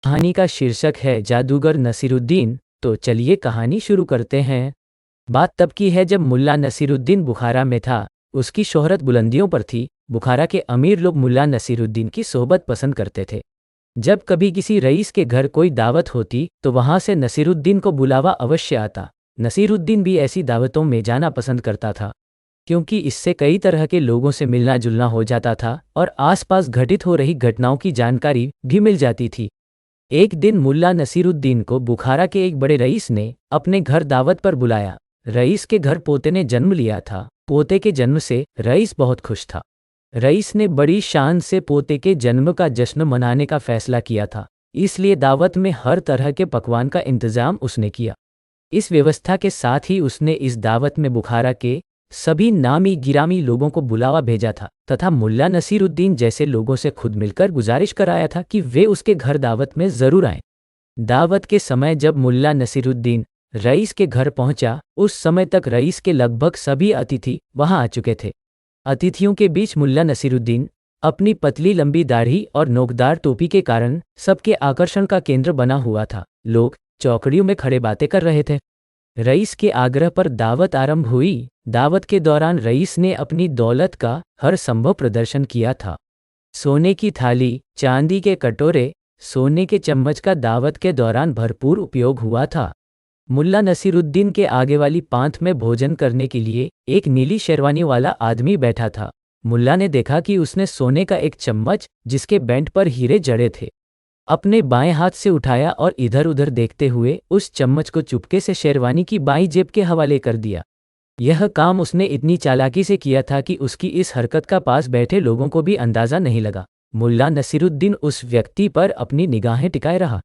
कहानी का शीर्षक है जादूगर नसीरुद्दीन। तो चलिए कहानी शुरू करते हैं। बात तब की है जब मुल्ला नसीरुद्दीन बुखारा में था। उसकी शोहरत बुलंदियों पर थी। बुखारा के अमीर लोग मुल्ला नसीरुद्दीन की सोहबत पसंद करते थे। जब कभी किसी रईस के घर कोई दावत होती तो वहां से नसीरुद्दीन को बुलावा अवश्य आता। नसीरुद्दीन भी ऐसी दावतों में जाना पसंद करता था, क्योंकि इससे कई तरह के लोगों से मिलना जुलना हो जाता था और आसपास घटित हो रही घटनाओं की जानकारी भी मिल जाती थी। एक दिन मुल्ला नसीरुद्दीन को बुखारा के एक बड़े रईस ने अपने घर दावत पर बुलाया। रईस के घर पोते ने जन्म लिया था। पोते के जन्म से रईस बहुत खुश था। रईस ने बड़ी शान से पोते के जन्म का जश्न मनाने का फैसला किया था, इसलिए दावत में हर तरह के पकवान का इंतजाम उसने किया। इस व्यवस्था के साथ ही उसने इस दावत में बुखारा के सभी नामी गिरामी लोगों को बुलावा भेजा था तथा मुल्ला नसीरुद्दीन जैसे लोगों से खुद मिलकर गुजारिश कराया था कि वे उसके घर दावत में जरूर आएं। दावत के समय जब मुल्ला नसीरुद्दीन रईस के घर पहुंचा, उस समय तक रईस के लगभग सभी अतिथि वहां आ चुके थे। अतिथियों के बीच मुल्ला नसीरुद्दीन अपनी पतली लंबी दाढ़ी और नोकदार टोपी के कारण सबके आकर्षण का केंद्र बना हुआ था। लोग चौकड़ियों में खड़े बातें कर रहे थे। रईस के आग्रह पर दावत आरंभ हुई। दावत के दौरान रईस ने अपनी दौलत का हर संभव प्रदर्शन किया था। सोने की थाली, चांदी के कटोरे, सोने के चम्मच का दावत के दौरान भरपूर उपयोग हुआ था। मुल्ला नसीरुद्दीन के आगे वाली पांत में भोजन करने के लिए एक नीली शेरवानी वाला आदमी बैठा था। मुल्ला ने देखा कि उसने सोने का एक चम्मच, जिसके बैंड पर हीरे जड़े थे, अपने बाएं हाथ से उठाया और इधर उधर देखते हुए उस चम्मच को चुपके से शेरवानी की बाईं जेब के हवाले कर दिया। यह काम उसने इतनी चालाकी से किया था कि उसकी इस हरकत का पास बैठे लोगों को भी अंदाजा नहीं लगा। मुल्ला नसीरुद्दीन उस व्यक्ति पर अपनी निगाहें टिकाए रहा।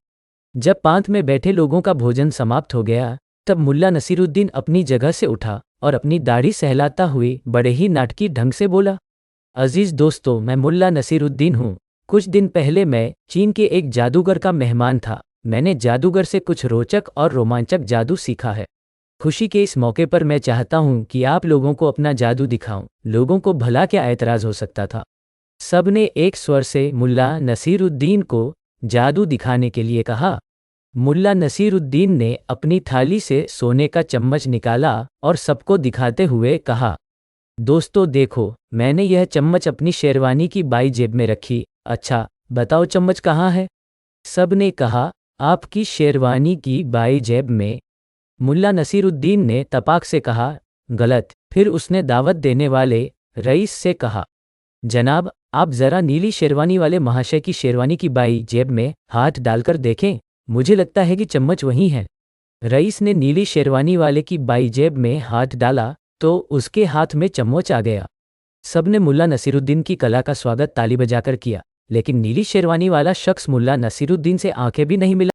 जब पांत में बैठे लोगों का भोजन समाप्त हो गया, तब मुल्ला नसीरुद्दीन अपनी जगह से उठा और अपनी दाढ़ी सहलाता हुए बड़े ही नाटकी ढंग से बोला, अजीज दोस्तों, मैं मुल्ला नसीरुद्दीन हूँ। कुछ दिन पहले मैं चीन के एक जादूगर का मेहमान था। मैंने जादूगर से कुछ रोचक और रोमांचक जादू सीखा है। खुशी के इस मौके पर मैं चाहता हूँ कि आप लोगों को अपना जादू दिखाऊं। लोगों को भला क्या ऐतराज हो सकता था। सब ने एक स्वर से मुल्ला नसीरुद्दीन को जादू दिखाने के लिए कहा। मुल्ला नसीरुद्दीन ने अपनी थाली से सोने का चम्मच निकाला और सबको दिखाते हुए कहा, दोस्तों देखो, मैंने यह चम्मच अपनी शेरवानी की बाई जेब में रखी। अच्छा, बताओ चम्मच कहाँ है? सब ने कहा, आपकी शेरवानी की बाई जेब में। मुल्ला नसीरुद्दीन ने तपाक से कहा, गलत। फिर उसने दावत देने वाले रईस से कहा, जनाब, आप जरा नीली शेरवानी वाले महाशय की शेरवानी की बाई जेब में हाथ डालकर देखें। मुझे लगता है कि चम्मच वही है। रईस ने नीली शेरवानी वाले की बाई जेब में हाथ डाला तो उसके हाथ में चम्मच आ गया। सबने मुल्ला नसीरुद्दीन की कला का स्वागत ताली बजाकर किया, लेकिन नीली शेरवानी वाला शख्स मुल्ला नसीरुद्दीन से आंखें भी नहीं मिला।